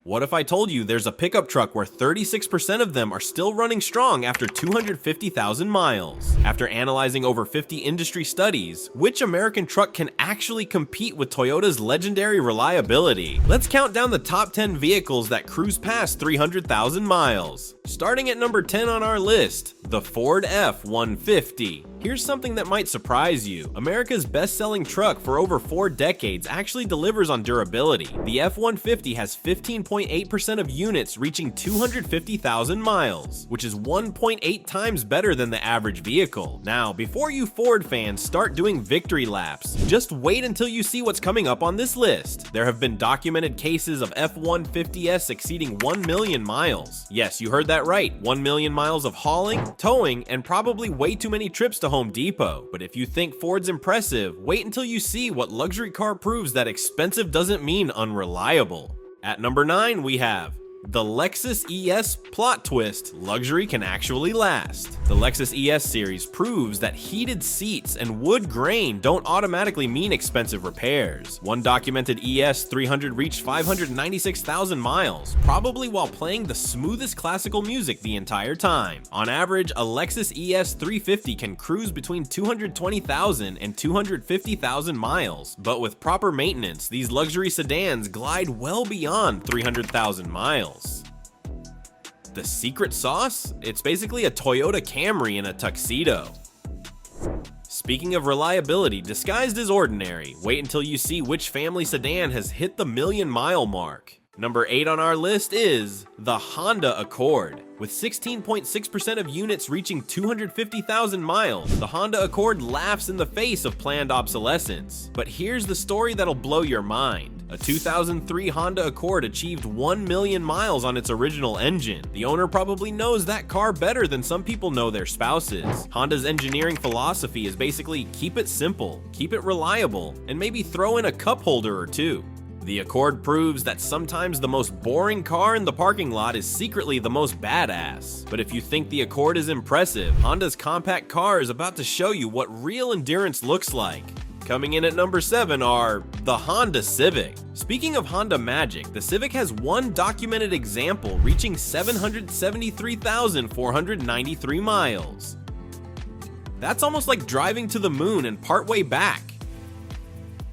What if I told you there's a pickup truck where 36% of them are still running strong after 250,000 miles? After analyzing over 50 industry studies, which American truck can actually compete with Toyota's legendary reliability? Let's count down the top 10 vehicles that cruise past 300,000 miles. Starting at number 10 on our list, the Ford F-150. Here's something that might surprise you. America's best-selling truck for over 4 decades actually delivers on durability. The F-150 has 15.8% of units reaching 250,000 miles, which is 1.8 times better than the average vehicle. Now, before you Ford fans start doing victory laps, just wait until you see what's coming up on this list. There have been documented cases of F-150s exceeding 1 million miles. Yes, you heard that right, 1 million miles of hauling, towing, and probably way too many trips to Home Depot. But if you think Ford's impressive, wait until you see what luxury car proves that expensive doesn't mean unreliable. At number 9, we have the Lexus ES plot twist, luxury can actually last. The Lexus ES series proves that heated seats and wood grain don't automatically mean expensive repairs. One documented ES 300 reached 596,000 miles, probably while playing the smoothest classical music the entire time. On average, a Lexus ES 350 can cruise between 220,000 and 250,000 miles, but with proper maintenance, these luxury sedans glide well beyond 300,000 miles. The secret sauce? It's basically a Toyota Camry in a tuxedo. Speaking of reliability disguised as ordinary, wait until you see which family sedan has hit the million-mile mark. Number 8 on our list is the Honda Accord. With 16.6% of units reaching 250,000 miles, the Honda Accord laughs in the face of planned obsolescence. But here's the story that'll blow your mind. A 2003 Honda Accord achieved 1 million miles on its original engine. The owner probably knows that car better than some people know their spouses. Honda's engineering philosophy is basically keep it simple, keep it reliable, and maybe throw in a cup holder or two. The Accord proves that sometimes the most boring car in the parking lot is secretly the most badass. But if you think the Accord is impressive, Honda's compact car is about to show you what real endurance looks like. Coming in at number 7 are the Honda Civic. Speaking of Honda magic, the Civic has one documented example reaching 773,493 miles. That's almost like driving to the moon and partway back.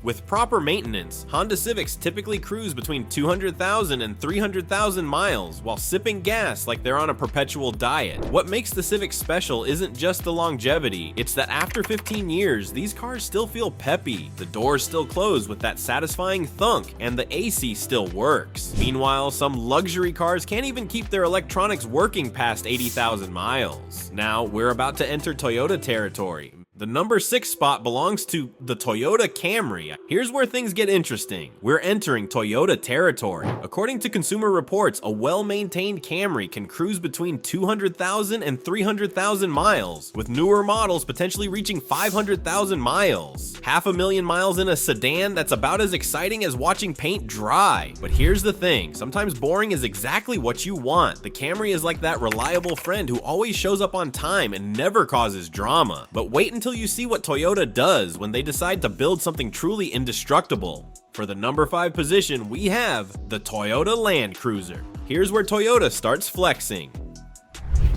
With proper maintenance, Honda Civics typically cruise between 200,000 and 300,000 miles while sipping gas like they're on a perpetual diet. What makes the Civic special isn't just the longevity, it's that after 15 years, these cars still feel peppy, the doors still close with that satisfying thunk, and the AC still works. Meanwhile, some luxury cars can't even keep their electronics working past 80,000 miles. Now, we're about to enter Toyota territory. The number 6 spot belongs to the Toyota Camry. Here's where things get interesting. We're entering Toyota territory. According to Consumer Reports, a well-maintained Camry can cruise between 200,000 and 300,000 miles, with newer models potentially reaching 500,000 miles. 500,000 miles in a sedan, that's about as exciting as watching paint dry. But here's the thing, sometimes boring is exactly what you want. The Camry is like that reliable friend who always shows up on time and never causes drama. But wait until you see what Toyota does when they decide to build something truly indestructible. For the number 5 position, we have the Toyota Land Cruiser. Here's where Toyota starts flexing.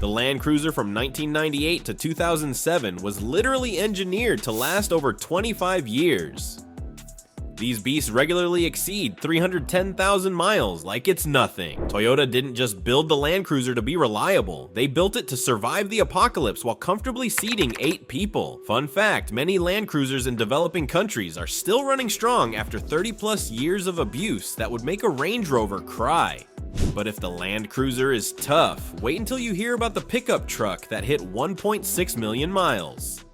The Land Cruiser from 1998 to 2007 was literally engineered to last over 25 years. These beasts regularly exceed 310,000 miles like it's nothing. Toyota didn't just build the Land Cruiser to be reliable, they built it to survive the apocalypse while comfortably seating 8 people. Fun fact, many Land Cruisers in developing countries are still running strong after 30+ years of abuse that would make a Range Rover cry. But if the Land Cruiser is tough, wait until you hear about the pickup truck that hit 1.6 million miles.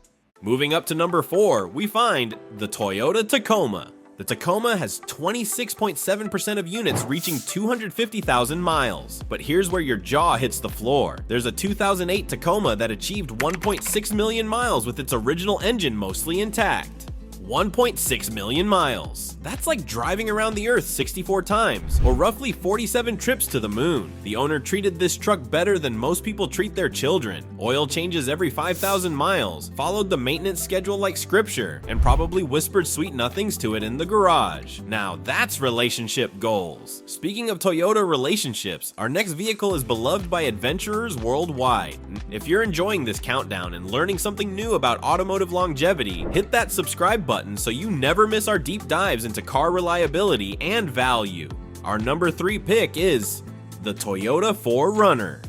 Moving up to number 4, we find the Toyota Tacoma. The Tacoma has 26.7% of units reaching 250,000 miles. But here's where your jaw hits the floor. There's a 2008 Tacoma that achieved 1.6 million miles with its original engine mostly intact. 1.6 million miles. That's like driving around the Earth 64 times, or roughly 47 trips to the moon. The owner treated this truck better than most people treat their children. Oil changes every 5,000 miles, followed the maintenance schedule like scripture, and probably whispered sweet nothings to it in the garage. Now that's relationship goals. Speaking of Toyota relationships, our next vehicle is beloved by adventurers worldwide. If you're enjoying this countdown and learning something new about automotive longevity, hit that subscribe button so you never miss our deep dives into car reliability and value. Our number 3 pick is the Toyota 4Runner.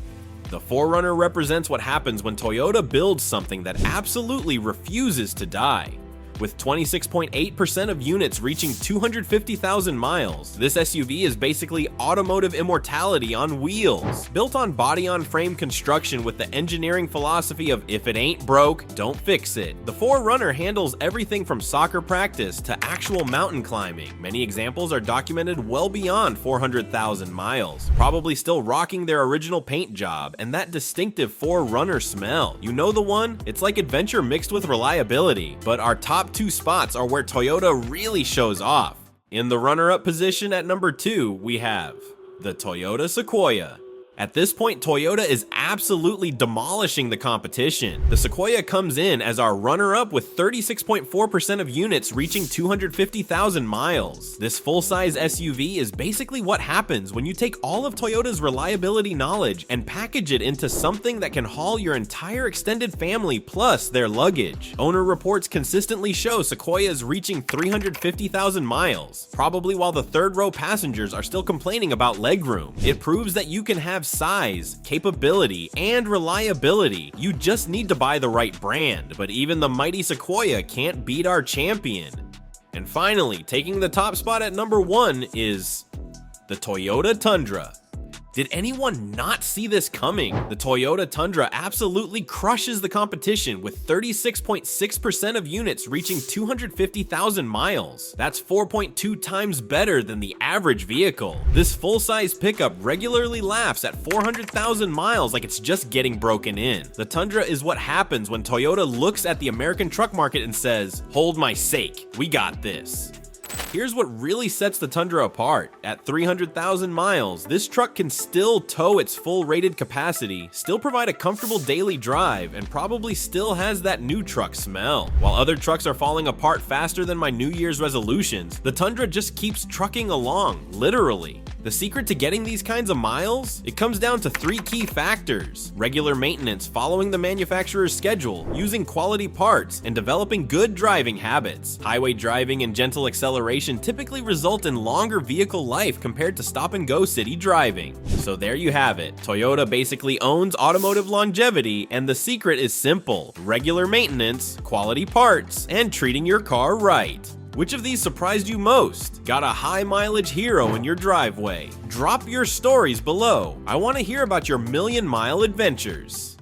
The 4Runner represents what happens when Toyota builds something that absolutely refuses to die. With 26.8% of units reaching 250,000 miles, this SUV is basically automotive immortality on wheels. Built on body-on-frame construction with the engineering philosophy of if it ain't broke, don't fix it, the 4Runner handles everything from soccer practice to actual mountain climbing. Many examples are documented well beyond 400,000 miles, probably still rocking their original paint job and that distinctive 4Runner smell. You know the one? It's like adventure mixed with reliability, but our top 2 spots are where Toyota really shows off. In the runner-up position at number 2, we have the Toyota Sequoia. At this point, Toyota is absolutely demolishing the competition. The Sequoia comes in as our runner-up with 36.4% of units reaching 250,000 miles. This full-size SUV is basically what happens when you take all of Toyota's reliability knowledge and package it into something that can haul your entire extended family plus their luggage. Owner reports consistently show Sequoias reaching 350,000 miles, probably while the third-row passengers are still complaining about legroom. It proves that you can have size, capability, and reliability. You just need to buy the right brand, but even the mighty Sequoia can't beat our champion. And finally, taking the top spot at number 1 is the Toyota Tundra. Did anyone not see this coming? The Toyota Tundra absolutely crushes the competition with 36.6% of units reaching 250,000 miles. That's 4.2 times better than the average vehicle. This full-size pickup regularly laughs at 400,000 miles like it's just getting broken in. The Tundra is what happens when Toyota looks at the American truck market and says, "Hold my sake, we got this." Here's what really sets the Tundra apart. At 300,000 miles, this truck can still tow its full rated capacity, still provide a comfortable daily drive, and probably still has that new truck smell. While other trucks are falling apart faster than my New Year's resolutions, the Tundra just keeps trucking along, literally. The secret to getting these kinds of miles? It comes down to 3 key factors: regular maintenance following the manufacturer's schedule, using quality parts, and developing good driving habits. Highway driving and gentle acceleration typically result in longer vehicle life compared to stop-and-go city driving. So there you have it. Toyota basically owns automotive longevity, and the secret is simple: regular maintenance, quality parts, and treating your car right. Which of these surprised you most? Got a high mileage hero in your driveway? Drop your stories below. I want to hear about your million-mile adventures.